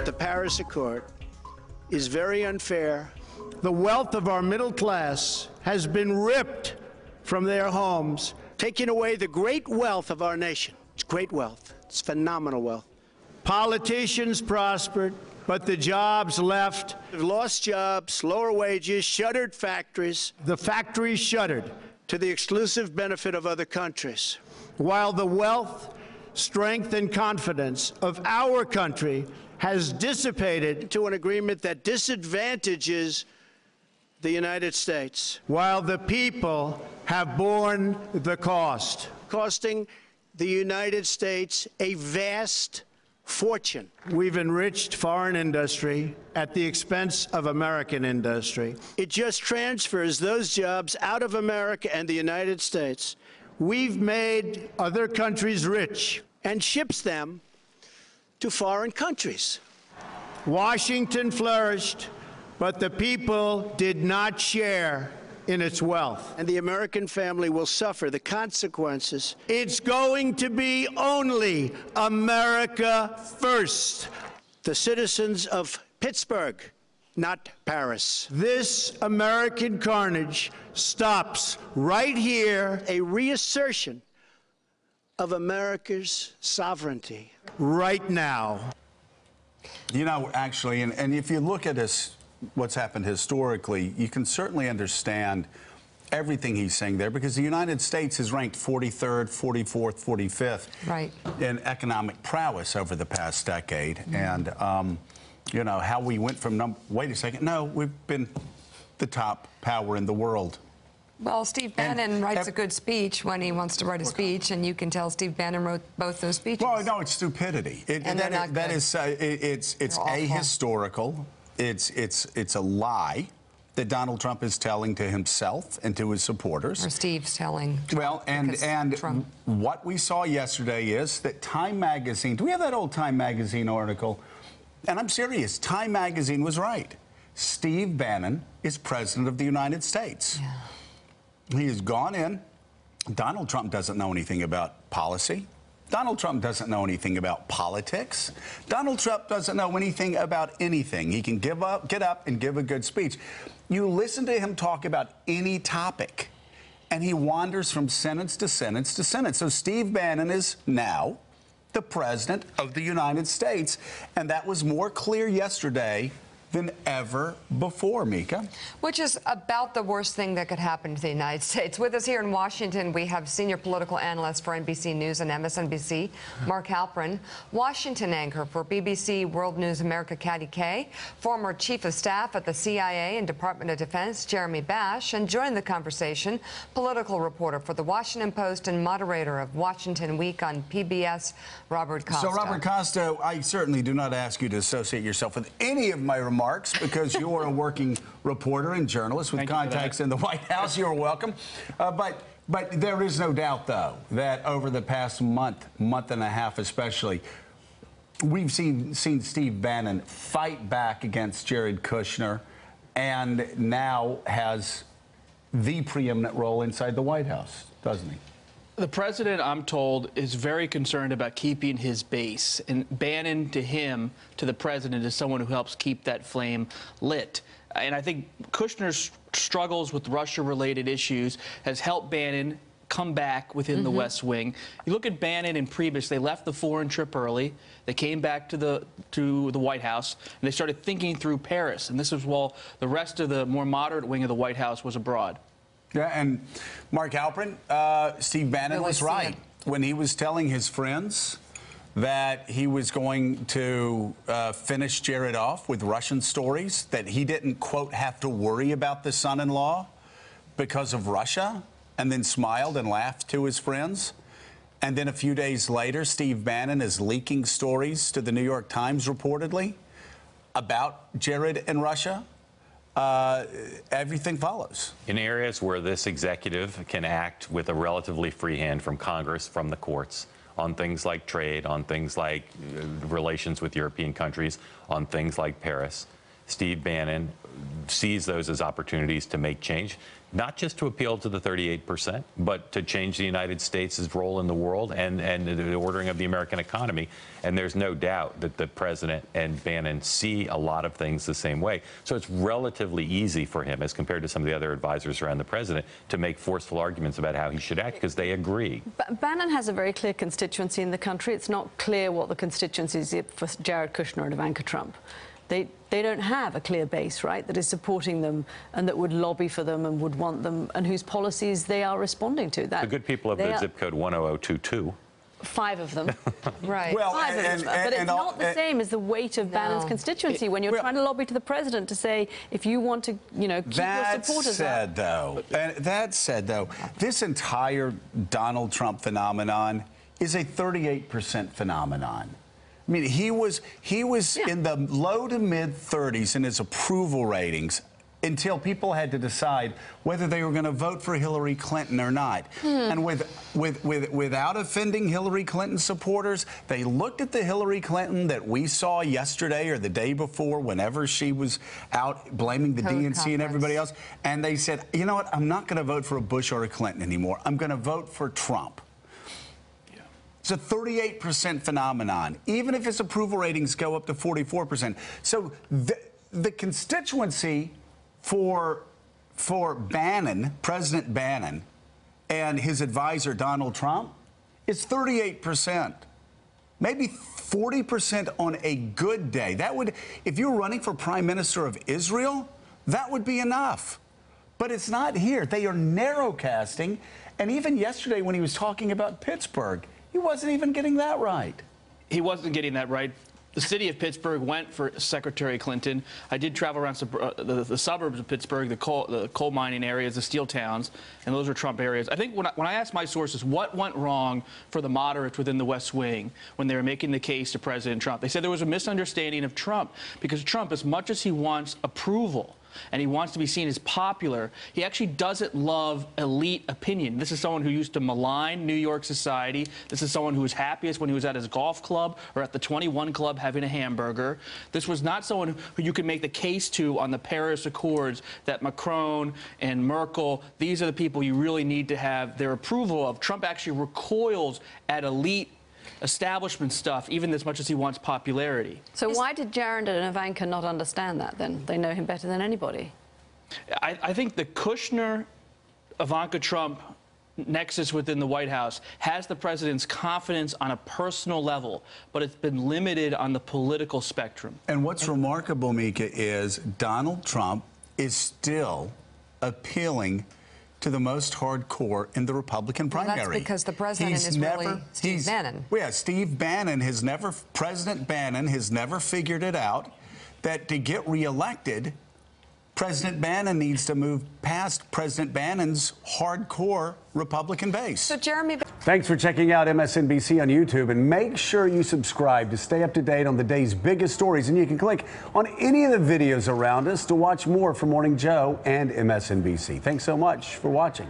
The Paris Accord is very unfair. The wealth of our middle class has been ripped from their homes, taking away the great wealth of our nation. It's great wealth. It's phenomenal wealth. Politicians prospered, but the jobs left. Lost jobs, lower wages, shuttered factories. The factories shuttered. To the exclusive benefit of other countries. While the wealth, strength, and confidence of our country has dissipated to an agreement that disadvantages the United States. While the people have borne the cost. Costing the United States a vast fortune. We've enriched foreign industry at the expense of American industry. It just transfers those jobs out of America and the United States. We've made other countries rich and ships them to foreign countries. Washington flourished, but the people did not share in its wealth. And the American family will suffer the consequences. It's going to be only America first. The citizens of Pittsburgh, not Paris. This American carnage stops right here. A reassertion of America's sovereignty. Right now. You know, actually, and if you look at this, what's happened historically, you can certainly understand everything he's saying there, because the United States is ranked 43rd, 44th, 45th in economic prowess over the past decade. And, you know, how we went from, wait a second, no, we've been the top power in the world. Well, Steve Bannon writes a good speech when he wants to write a speech, and you can tell Steve Bannon wrote both those speeches. Well, no, it's stupidity. It's ahistorical. It's a lie that Donald Trump is telling to himself and to his supporters. Or Steve's telling. Well, and what we saw yesterday is that Time Magazine, do we have that old Time Magazine article? And I'm serious, Time Magazine was right. Steve Bannon is president of the United States. Yeah. He has gone in. Donald Trump doesn't know anything about policy. Donald Trump doesn't know anything about politics. Donald Trump doesn't know anything about anything. He can get up and give a good speech. You listen to him talk about any topic, and he wanders from sentence to sentence to sentence. So Steve Bannon is now the president of the United States, and that was more clear yesterday than ever before, Mika. Which is about the worst thing that could happen to the United States. With us here in Washington, we have senior political analyst for NBC News and MSNBC, Mark Halperin, Washington anchor for BBC World News America, Katty Kay, former chief of staff at the CIA and Department of Defense, Jeremy Bash, and joining the conversation, political reporter for the Washington Post and moderator of Washington Week on PBS, Robert Costa. So, Robert Costa, I certainly do not ask you to associate yourself with any of my remarks, because you are a working reporter and journalist with contacts in the White House. You're welcome. But there is no doubt, though, that over the past month and a half especially, we've seen Steve Bannon fight back against Jared Kushner and now has the preeminent role inside the White House, doesn't he? The president, I'm told, is very concerned about keeping his base. And Bannon, to him, to the president, is someone who helps keep that flame lit. And I think Kushner's struggles with Russia-related issues has helped Bannon come back within the West Wing. You look at Bannon and Priebus, they left the foreign trip early. They came back to the White House, and they started thinking through Paris. And this was while the rest of the more moderate wing of the White House was abroad. Yeah, and Mark Halperin, Steve Bannon was right when he was telling his friends that he was going to finish Jared off with Russian stories, that he didn't, quote, have to worry about the son-in-law because of Russia, and then smiled and laughed to his friends. And then a few days later, Steve Bannon is leaking stories to the New York Times, reportedly, about Jared and Russia. Everything follows. In areas where this executive can act with a relatively free hand from Congress, from the courts, on things like trade, on things like relations with European countries, on things like Paris, Steve Bannon sees those as opportunities to make change, not just to appeal to the 38%, but to change the United States' role in the world and the ordering of the American economy. And there's no doubt that the president and Bannon see a lot of things the same way. So it's relatively easy for him, as compared to some of the other advisors around the president, to make forceful arguments about how he should act, because they agree. Bannon has a very clear constituency in the country. It's not clear what the constituency is for Jared Kushner and Ivanka Trump. They don't have a clear base, right, that is supporting them and that would lobby for them and would want them and whose policies they are responding to. The good people of the zip code 10022. 5 of them. Right. Well, 5 of them. But it's not the same as the weight of Bannon's constituency when you're trying to lobby to the president to say, if you want to, you know, keep your supporters out. That said, though, this entire Donald Trump phenomenon is a 38% phenomenon. I mean, he was in the low to mid 30s in his approval ratings until people had to decide whether they were going to vote for Hillary Clinton or not. And without offending Hillary Clinton supporters, they looked at the Hillary Clinton that we saw yesterday or the day before, whenever she was out blaming the DNC and everybody else, and they said, you know what, I'm not going to vote for a Bush or a Clinton anymore. I'm going to vote for Trump. It's a 38% phenomenon, even if his approval ratings go up to 44%. So the constituency for Bannon, President Bannon, and his advisor Donald Trump is 38%. Maybe 40% on a good day. That would, if you're running for Prime Minister of Israel, that would be enough. But it's not here. They are narrowcasting. And even yesterday when he was talking about Pittsburgh, he wasn't even getting that right. He wasn't getting that right. The city of Pittsburgh went for Secretary Clinton. I did travel around the suburbs of Pittsburgh, the coal mining areas, the steel towns, and those are Trump areas. I think when I asked my sources what went wrong for the moderates within the West Wing when they were making the case to President Trump, they said there was a misunderstanding of Trump, because Trump, as much as he wants approval and he wants to be seen as popular, he actually doesn't love elite opinion. This is someone who used to malign New York society. This is someone who was happiest when he was at his golf club or at the 21 Club having a hamburger. This was not someone who you could make the case to on the Paris Accords that Macron and Merkel, these are the people you really need to have their approval of. Trump actually recoils at elite establishment stuff, even as much as he wants popularity. So why did Jared and Ivanka not understand that then? They know him better than anybody. I think the Kushner-Ivanka Trump nexus within the White House has the president's confidence on a personal level, but it's been limited on the political spectrum. And what's remarkable, Mika, is Donald Trump is still appealing to the most hardcore in the Republican primary. Well, that's because the president is really Steve Bannon. Yeah, Steve Bannon has never, President Bannon has never figured it out that to get reelected, President Bannon needs to move past President Bannon's hardcore Republican base. So, Jeremy... Thanks for checking out MSNBC on YouTube, and make sure you subscribe to stay up to date on the day's biggest stories. And you can click on any of the videos around us to watch more from Morning Joe and MSNBC. Thanks so much for watching.